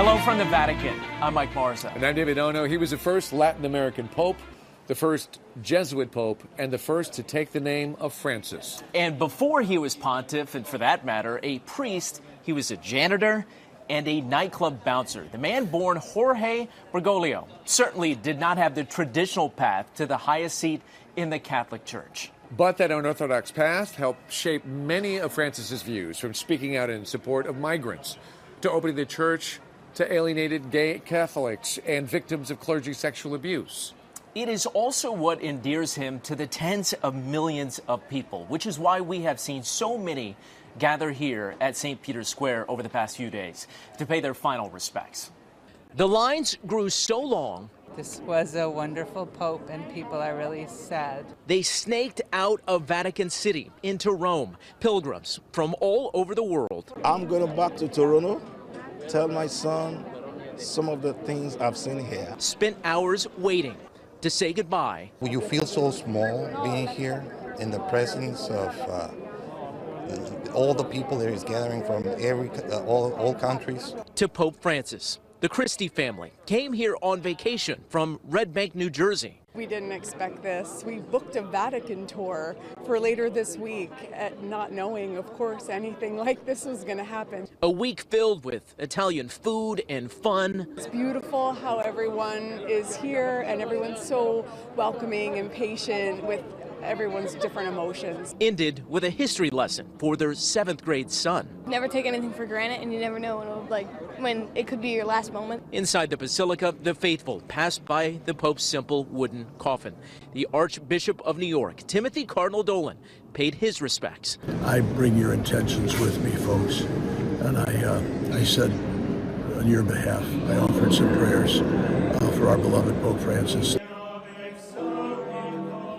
Hello from the Vatican. I'm Mike Marza. And I'm David Ono. He was the first Latin American pope, the first Jesuit pope, and the first to take the name of Francis. And before he was pontiff, and for that matter, a priest, he was a janitor and a nightclub bouncer. The man born Jorge Bergoglio certainly did not have the traditional path to the highest seat in the Catholic Church. But that unorthodox path helped shape many of Francis's views, from speaking out in support of migrants to opening the church to alienated gay Catholics and victims of clergy sexual abuse. It is also what endears him to the tens of millions of people, which is why we have seen so many gather here at St. Peter's Square over the past few days to pay their final respects. The lines grew so long. This was a wonderful pope, and people are really sad. They snaked out of Vatican City into Rome, pilgrims from all over the world. I'm going back to Toronto, tell my son some of the things I've seen here. Spent hours waiting to say goodbye. You feel so small being here in the presence of all the people that is gathering from all countries. To Pope Francis. The Christie family came here on vacation from Red Bank, New Jersey. We didn't expect this. We booked a Vatican tour for later this week, not knowing, of course, anything like this was going to happen. A week filled with Italian food and fun. It's beautiful how everyone is here and everyone's so welcoming and patient with everyone's different emotions. Ended with a history lesson for their 7th grade son. Never take anything for granted, and you never know when it could be your last moment. Inside the basilica, the faithful passed by the Pope's simple wooden coffin. The Archbishop of New York, Timothy Cardinal Dolan, paid his respects. I bring your intentions with me, folks, and I said on your behalf, I offered some prayers for our beloved Pope Francis.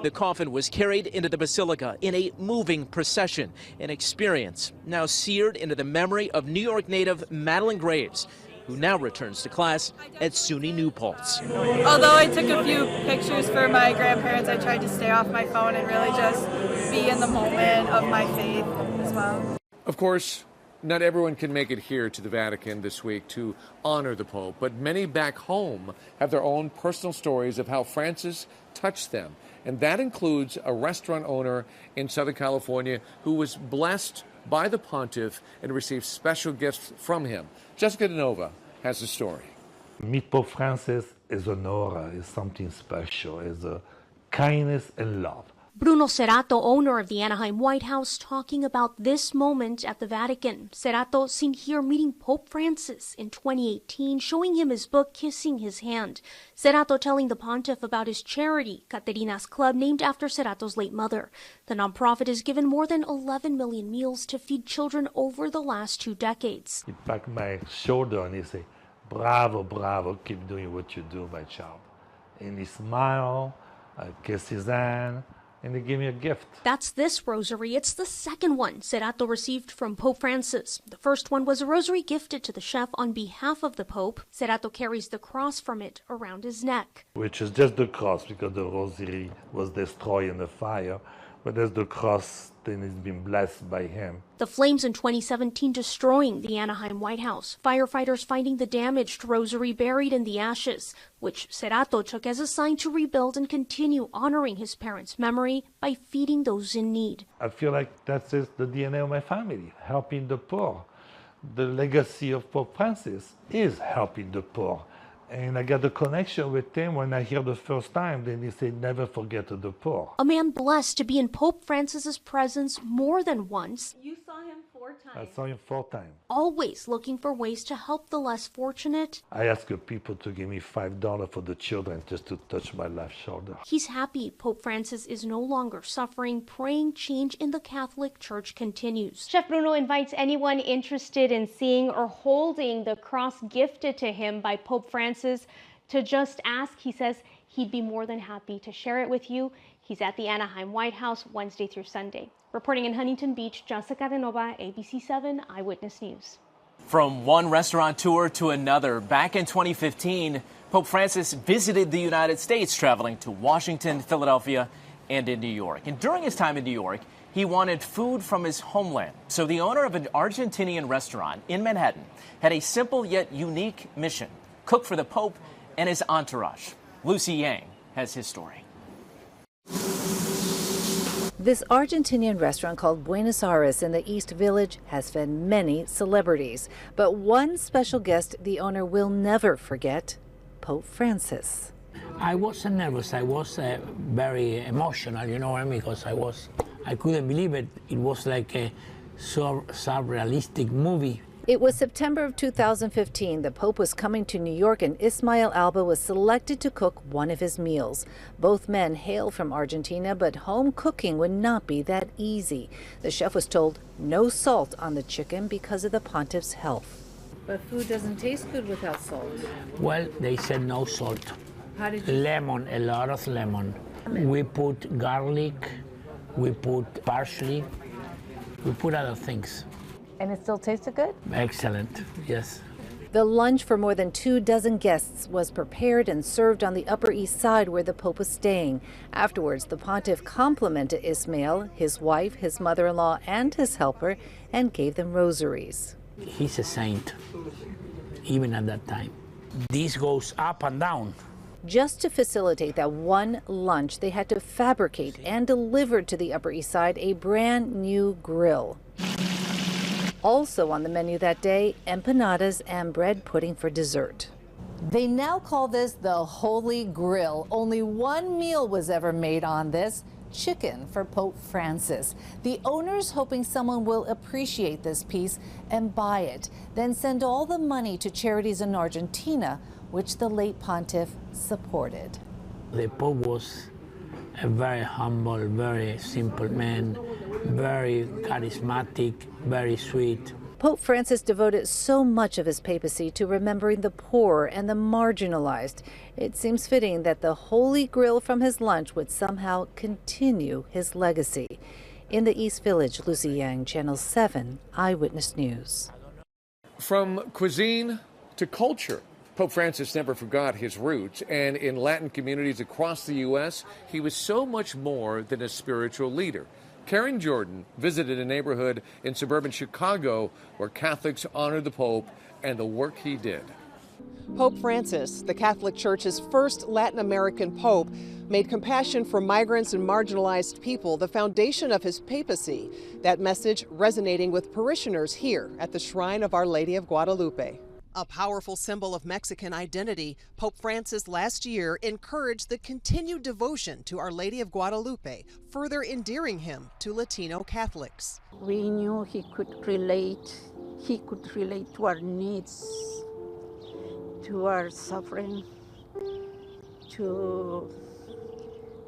The coffin was carried into the basilica in a moving procession, an experience now seared into the memory of New York native Madeline Graves, who now returns to class at SUNY New Paltz. Although I took a few pictures for my grandparents, I tried to stay off my phone and really just be in the moment of my faith as well. Of course, not everyone can make it here to the Vatican this week to honor the Pope, but many back home have their own personal stories of how Francis touched them. And that includes a restaurant owner in Southern California who was blessed by the pontiff and received special gifts from him. Jessica DeNova has the story. Meet Pope Francis is an aura, is something special, is a kindness and love. Bruno Cerato, owner of the Anaheim White House, talking about this moment at the Vatican. Cerato seen here meeting Pope Francis in 2018, showing him his book, kissing his hand. Cerato telling the pontiff about his charity, Caterina's Club, named after Cerato's late mother. The nonprofit has given more than 11 million meals to feed children over the last 2 decades. He packed my shoulder and he said, "Bravo, bravo, keep doing what you do, my child." And he smiled, I kissed his hand, and they gave me a gift. That's this rosary. It's the second one Cerato received from Pope Francis. The first one was a rosary gifted to the chef on behalf of the Pope. Cerato carries the cross from it around his neck. Which is just the cross, because the rosary was destroyed in the fire. But there's the cross, then it's been blessed by him. The flames in 2017 destroying the Anaheim White House. Firefighters finding the damaged rosary buried in the ashes, which Cerato took as a sign to rebuild and continue honoring his parents' memory by feeding those in need. I feel like that's just the DNA of my family, helping the poor. The legacy of Pope Francis is helping the poor. And I got the connection with him when I hear the first time. Then he said, never forget the poor. A man blessed to be in Pope Francis's presence more than once. You saw him 4 times. I saw him 4 times. Always looking for ways to help the less fortunate. I asked the people to give me $5 for the children just to touch my left shoulder. He's happy Pope Francis is no longer suffering, praying change in the Catholic Church continues. Chef Bruno invites anyone interested in seeing or holding the cross gifted to him by Pope Francis to just ask. He says he'd be more than happy to share it with you. He's at the Anaheim White House Wednesday through Sunday. Reporting in Huntington Beach, Jessica DeNova, ABC7 Eyewitness News. From one restaurateur to another, back in 2015, Pope Francis visited the United States, traveling to Washington, Philadelphia, and in New York. And during his time in New York, He wanted food from his homeland. So the owner of an Argentinian restaurant in Manhattan had a simple yet unique mission: cook for the Pope and his entourage. Lucy Yang has his story. This Argentinian restaurant called Buenos Aires in the East Village has fed many celebrities. But one special guest the owner will never forget: Pope Francis. I wasn't nervous. I was very emotional, you know what I mean? Because I couldn't believe it. It was like a surrealistic movie. It was September of 2015. The Pope was coming to New York and Ismael Alba was selected to cook one of his meals. Both men hail from Argentina, but home cooking would not be that easy. The chef was told no salt on the chicken because of the pontiff's health. But food doesn't taste good without salt. Well, they said no salt. How did you? Lemon, a lot of lemon. We put garlic, we put parsley, we put other things. And it still tasted good? Excellent, yes. The lunch for more than 24 guests was prepared and served on the Upper East Side where the Pope was staying. Afterwards, the pontiff complimented Ismael, his wife, his mother-in-law, and his helper, and gave them rosaries. He's a saint, even at that time. This goes up and down. Just to facilitate that one lunch, they had to fabricate and deliver to the Upper East Side a brand new grill. Also on the menu that day, empanadas and bread pudding for dessert. They now call this the Holy Grill. Only one meal was ever made on this: chicken for Pope Francis. The owner's hoping someone will appreciate this piece and buy it, then send all the money to charities in Argentina, which the late pontiff supported. The Pope was a very humble, very simple man, very charismatic, very sweet. Pope Francis devoted so much of his papacy to remembering the poor and the marginalized. It seems fitting that the Holy Grill from his lunch would somehow continue his legacy. In the East Village, Lucy Yang, Channel 7, Eyewitness News. From cuisine to culture, Pope Francis never forgot his roots, and in Latin communities across the U.S., he was so much more than a spiritual leader. Karen Jordan visited a neighborhood in suburban Chicago where Catholics honored the Pope and the work he did. Pope Francis, the Catholic Church's first Latin American pope, made compassion for migrants and marginalized people the foundation of his papacy. That message resonating with parishioners here at the Shrine of Our Lady of Guadalupe. A powerful symbol of Mexican identity, Pope Francis last year encouraged the continued devotion to Our Lady of Guadalupe, further endearing him to Latino Catholics. We knew he could relate to our needs, to our suffering, to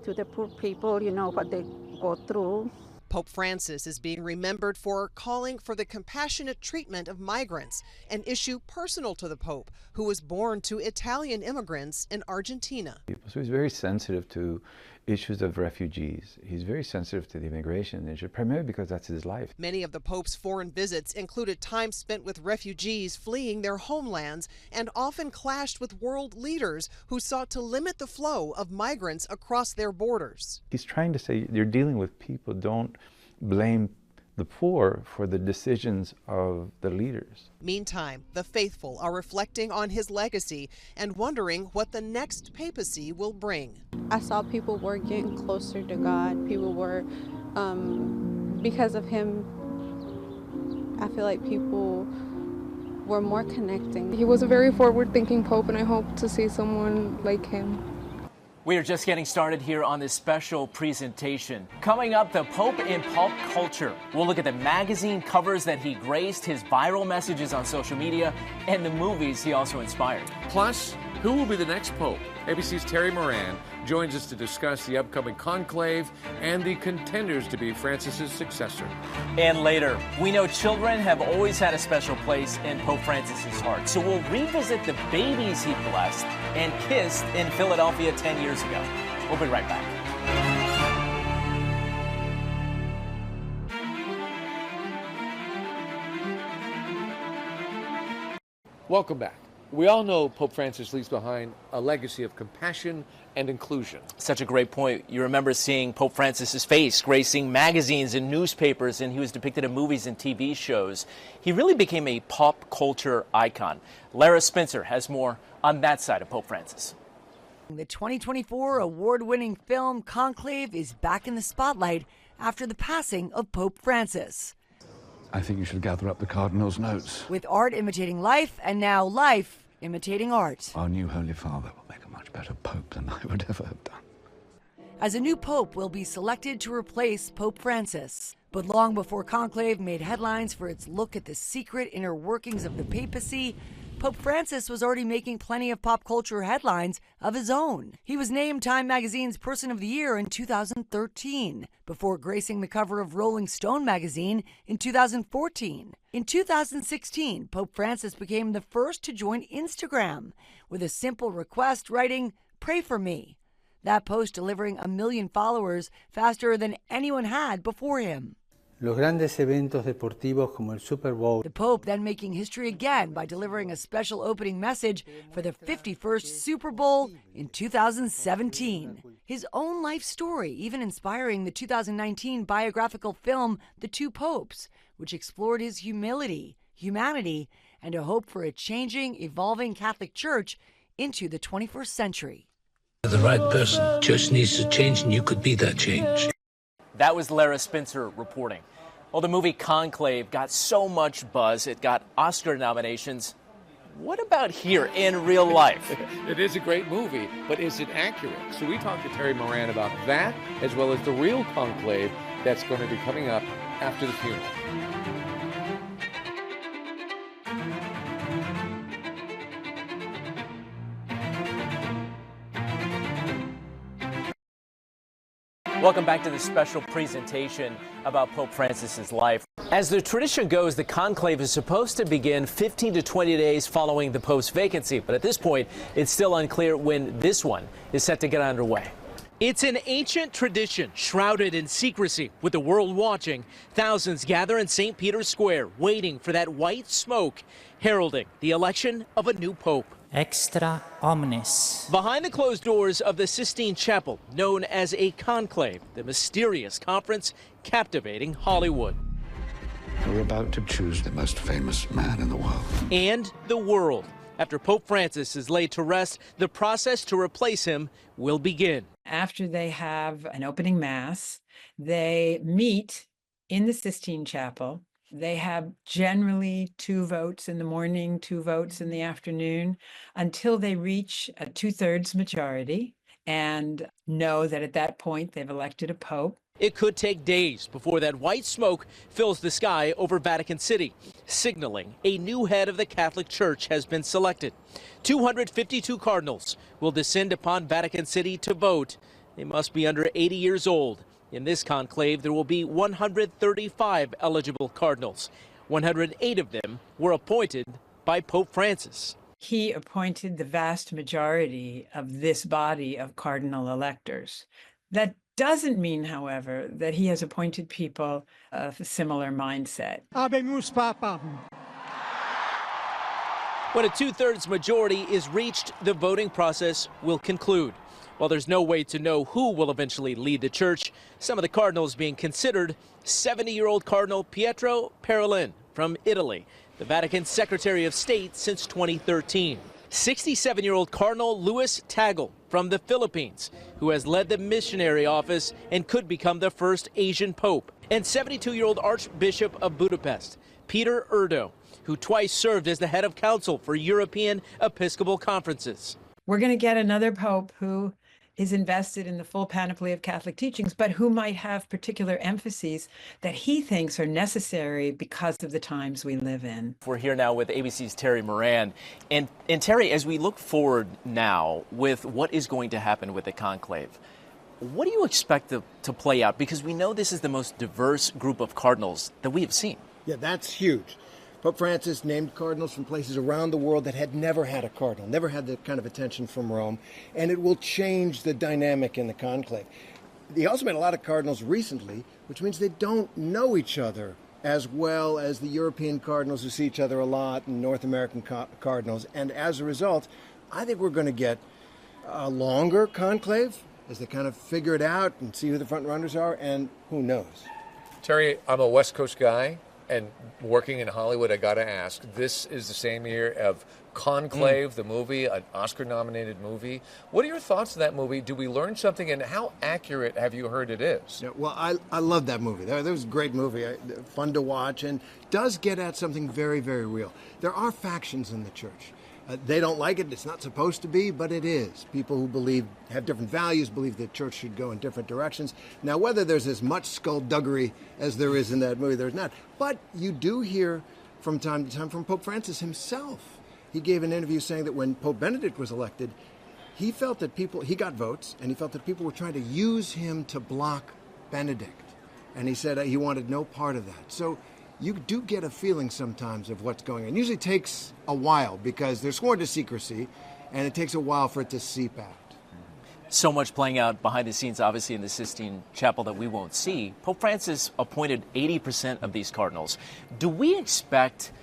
the poor people, you know, what they go through. Pope Francis is being remembered for calling for the compassionate treatment of migrants, an issue personal to the Pope, who was born to Italian immigrants in Argentina. So he's very sensitive to issues of refugees. He's very sensitive to the immigration issue, primarily because that's his life. Many of the Pope's foreign visits included time spent with refugees fleeing their homelands and often clashed with world leaders who sought to limit the flow of migrants across their borders. He's trying to say you're dealing with people, don't blame the poor for the decisions of the leaders. Meantime, the faithful are reflecting on his legacy and wondering what the next papacy will bring. I saw people were getting closer to God. People were, because of him, I feel like people were more connecting. He was a very forward-thinking pope, and I hope to see someone like him. We are just getting started here on this special presentation. Coming up, the Pope in pop culture. We'll look at the magazine covers that he graced, his viral messages on social media, and the movies he also inspired. Plus, who will be the next Pope? ABC's Terry Moran joins us to discuss the upcoming conclave and the contenders to be Francis's successor. And later, we know children have always had a special place in Pope Francis's heart. So we'll revisit the babies he blessed and kissed in Philadelphia 10 years ago. We'll be right back. Welcome back. We all know Pope Francis leaves behind a legacy of compassion and inclusion. Such a great point. You remember seeing Pope Francis's face gracing magazines and newspapers, and he was depicted in movies and TV shows. He really became a pop culture icon. Lara Spencer has more on that side of Pope Francis. The 2024 award-winning film Conclave is back in the spotlight after the passing of Pope Francis. I think you should gather up the Cardinal's notes. With art imitating life and now life imitating art. Our new Holy Father will make a much better Pope than I would ever have done. As a new Pope will be selected to replace Pope Francis. But long before Conclave made headlines for its look at the secret inner workings of the papacy, Pope Francis was already making plenty of pop culture headlines of his own. He was named Time Magazine's Person of the Year in 2013, before gracing the cover of Rolling Stone magazine in 2014. In 2016, Pope Francis became the first to join Instagram with a simple request writing, "Pray for me." That post delivering 1 million followers faster than anyone had before him. Los grandes eventos deportivos como el Super Bowl. The Pope then making history again by delivering a special opening message for the 51st Super Bowl in 2017. His own life story even inspiring the 2019 biographical film The Two Popes, which explored his humility, humanity, and a hope for a changing, evolving Catholic Church into the 21st century. The right person. Church needs to change, and you could be that change. That was Lara Spencer reporting. Well, the movie Conclave got so much buzz, it got Oscar nominations. What about here in real life? It is a great movie, but is it accurate? So we talked to Terry Moran about that, as well as the real Conclave that's going to be coming up after the funeral. Welcome back to this special presentation about Pope Francis's life. As the tradition goes, the conclave is supposed to begin 15 to 20 days following the Pope's vacancy, but at this point, it's still unclear when this one is set to get underway. It's an ancient tradition shrouded in secrecy. With the world watching, thousands gather in St. Peter's Square, waiting for that white smoke, heralding the election of a new pope. Extra omnes. Behind the closed doors of the Sistine Chapel, known as a conclave, the mysterious conference captivating Hollywood. We're about to choose the most famous man in the world. And the world. After Pope Francis is laid to rest, the process to replace him will begin. After they have an opening mass, they meet in the Sistine Chapel. They have generally 2 votes in the morning, 2 votes in the afternoon, until they reach a 2/3 majority and know that at that point they've elected a pope. It could take days before that white smoke fills the sky over Vatican City, signaling a new head of the Catholic Church has been selected. 252 cardinals will descend upon Vatican City to vote. They must be under 80 years old. In this conclave, there will be 135 eligible cardinals. 108 of them were appointed by Pope Francis. He appointed the vast majority of this body of cardinal electors. That doesn't mean, however, that he has appointed people of a similar mindset. Habemus Papam. When a 2/3 majority is reached, the voting process will conclude. While there's no way to know who will eventually lead the church, some of the cardinals being considered: 70-year-old Cardinal Pietro Parolin from Italy, the Vatican Secretary of State since 2013. 67-year-old Cardinal Luis Tagle from the Philippines, who has led the missionary office and could become the first Asian pope. And 72-year-old Archbishop of Budapest, Peter Erdo, who twice served as the head of council for European Episcopal conferences. We're going to get another pope who is invested in the full panoply of Catholic teachings, but who might have particular emphases that he thinks are necessary because of the times we live in. We're here now with ABC's Terry Moran. And Terry, as we look forward now with what is going to happen with the conclave, what do you expect to play out? Because we know this is the most diverse group of cardinals that we have seen. Yeah, that's huge. Pope Francis named cardinals from places around the world that had never had a cardinal, never had that kind of attention from Rome, and it will change the dynamic in the conclave. He also made a lot of cardinals recently, which means they don't know each other as well as the European cardinals who see each other a lot and North American cardinals. And as a result, I think we're going to get a longer conclave as they kind of figure it out and see who the front runners are, and who knows. Terry, I'm a West Coast guy, and working in Hollywood, I got to ask, this is the same year of Conclave, the movie, an Oscar-nominated movie. What are your thoughts on that movie? Do we learn something, and how accurate have you heard it is? Yeah, well, I love that movie. That was a great movie, fun to watch, and does get at something very, very real. There are factions in the church. They don't like it. It's not supposed to be, but it is. People who have different values, believe the church should go in different directions. Now, whether there's as much skullduggery as there is in that movie, there's not. But you do hear from time to time from Pope Francis himself. He gave an interview saying that when Pope Benedict was elected, he felt that he got votes, and he felt that people were trying to use him to block Benedict. And he said he wanted no part of that. So you do get a feeling sometimes of what's going on. It usually takes a while because they're sworn to secrecy, and it takes a while for it to seep out. So much playing out behind the scenes, obviously, in the Sistine Chapel that we won't see. Pope Francis appointed 80% of these cardinals. Do we expect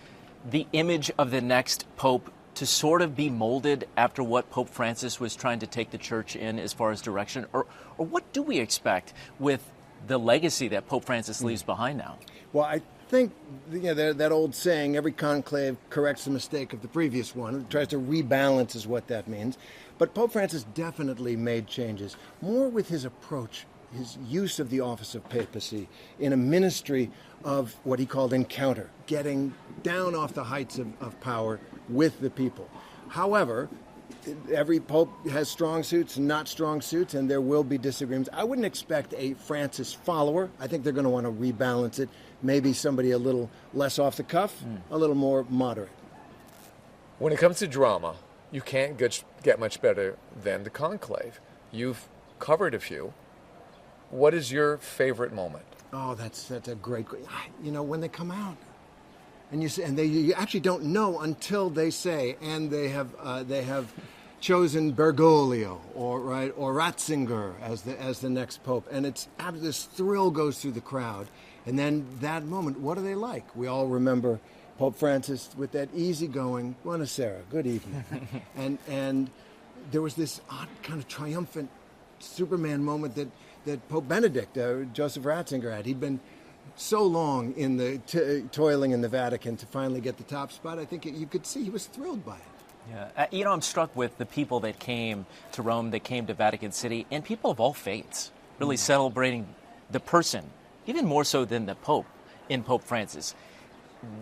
the image of the next pope to sort of be molded after what Pope Francis was trying to take the church in as far as direction? Or what do we expect with the legacy that Pope Francis leaves behind now? Well, I think that old saying, every conclave corrects the mistake of the previous one. It tries to rebalance is what that means. But Pope Francis definitely made changes, more with his approach, his use of the office of papacy in a ministry of what he called encounter, getting down off the heights of power with the people. However, every pope has strong suits and not strong suits, and there will be disagreements. I wouldn't expect a Francis follower. I think they're going to want to rebalance it. Maybe somebody a little less off the cuff, a little more moderate. When it comes to drama, you can't get much better than the conclave. You've covered a few. What is your favorite moment? Oh, that's a great. When they come out, and you actually don't know until they say, and they have chosen Bergoglio or Ratzinger as the next pope, and this thrill goes through the crowd, and then that moment, what are they like? We all remember Pope Francis with that easygoing "Buonasera, good evening," and there was this odd kind of triumphant Superman moment that Pope Benedict, Joseph Ratzinger, had. He'd been so long in the toiling in the Vatican to finally get the top spot. I think you could see he was thrilled by it. Yeah, I'm struck with the people that came to Rome, that came to Vatican City, and people of all faiths really celebrating the person, even more so than the Pope, in Pope Francis.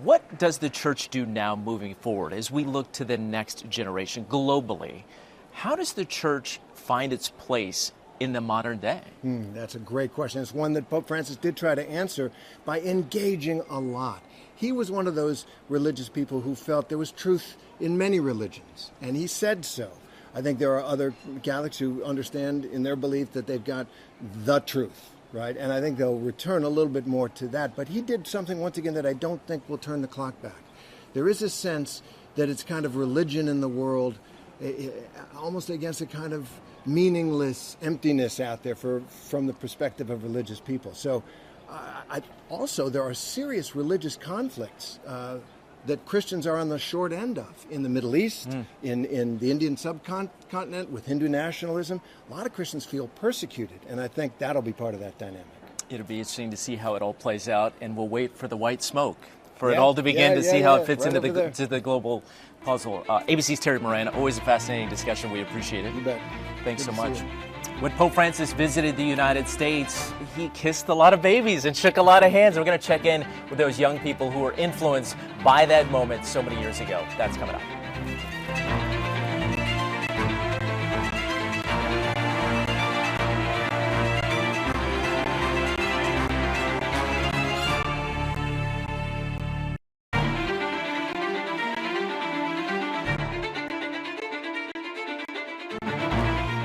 What does the church do now moving forward as we look to the next generation globally? How does the church find its place in the modern day? That's a great question. It's one that Pope Francis did try to answer by engaging a lot. He was one of those religious people who felt there was truth in many religions, and he said so. I think there are other Catholics who understand in their belief that they've got the truth, right? And I think they'll return a little bit more to that. But he did something, once again, that I don't think will turn the clock back. There is a sense that it's kind of religion in the world, almost against a kind of meaningless emptiness out there from the perspective of religious people. So also there are serious religious conflicts that Christians are on the short end of in the Middle East, in the Indian subcontinent with Hindu nationalism. A lot of Christians feel persecuted, and I think that'll be part of that dynamic. It'll be interesting to see how it all plays out, and we'll wait for the white smoke for it all to begin to see how it fits into the global puzzle. ABC's Terry Moran, always a fascinating discussion. We appreciate it. You bet. Thanks so much. When Pope Francis visited the United States, he kissed a lot of babies and shook a lot of hands. We're going to check in with those young people who were influenced by that moment so many years ago. That's coming up.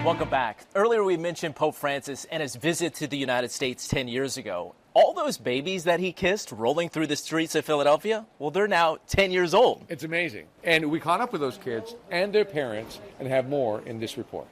Welcome back. Earlier we mentioned Pope Francis and his visit to the United States 10 years ago. All those babies that he kissed rolling through the streets of Philadelphia, well, they're now 10 years old. It's amazing. And we caught up with those kids and their parents and have more in this report.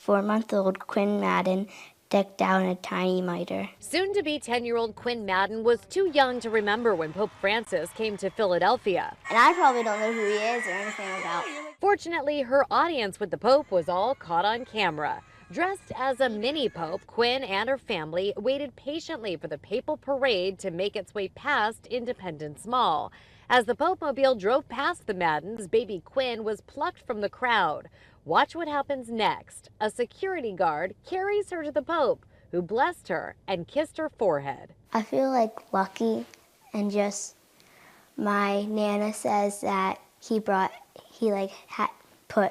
4-month-old Quinn Madden decked out in a tiny mitre. Soon-to-be 10-year-old Quinn Madden was too young to remember when Pope Francis came to Philadelphia. And I probably don't know who he is or anything about. Fortunately, her audience with the Pope was all caught on camera. Dressed as a mini Pope, Quinn and her family waited patiently for the papal parade to make its way past Independence Mall. As the Pope mobile drove past the Maddens, baby Quinn was plucked from the crowd. Watch what happens next. A security guard carries her to the Pope, who blessed her and kissed her forehead. I feel lucky, and just my Nana says that he put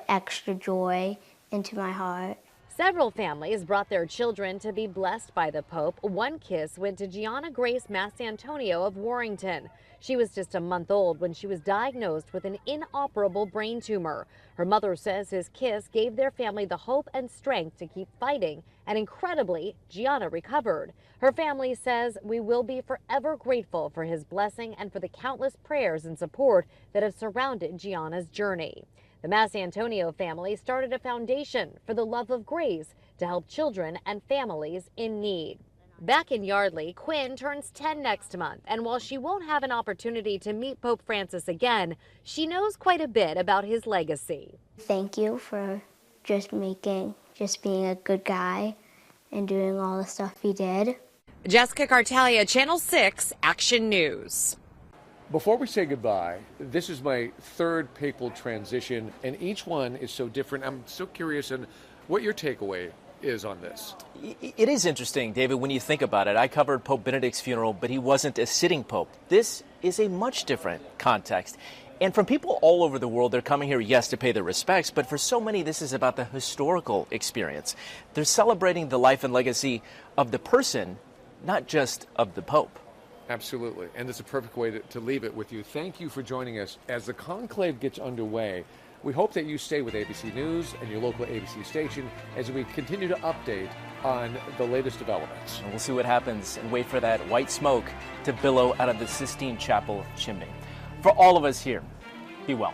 extra joy into my heart. Several families brought their children to be blessed by the Pope. One kiss went to Gianna Grace Massantonio of Warrington. She was just a month old when she was diagnosed with an inoperable brain tumor. Her mother says his kiss gave their family the hope and strength to keep fighting, and incredibly, Gianna recovered. Her family says, "We will be forever grateful for his blessing and for the countless prayers and support that have surrounded Gianna's journey." The Massantonio family started a foundation for the love of grace to help children and families in need. Back in Yardley, Quinn turns 10 next month, and while she won't have an opportunity to meet Pope Francis again, she knows quite a bit about his legacy. Thank you for just being a good guy and doing all the stuff he did. Jessica Cartalia, Channel 6 Action News. Before we say goodbye, this is my third papal transition, and each one is so different. I'm so curious on what your takeaway is on this. It is interesting, David, when you think about it. I covered Pope Benedict's funeral, but he wasn't a sitting pope. This is a much different context. And from people all over the world, they're coming here, yes, to pay their respects, but for so many, this is about the historical experience. They're celebrating the life and legacy of the person, not just of the Pope. Absolutely. And it's a perfect way to leave it with you. Thank you for joining us. As the conclave gets underway, we hope that you stay with ABC News and your local ABC station as we continue to update on the latest developments. And we'll see what happens and wait for that white smoke to billow out of the Sistine Chapel chimney. For all of us here, be well.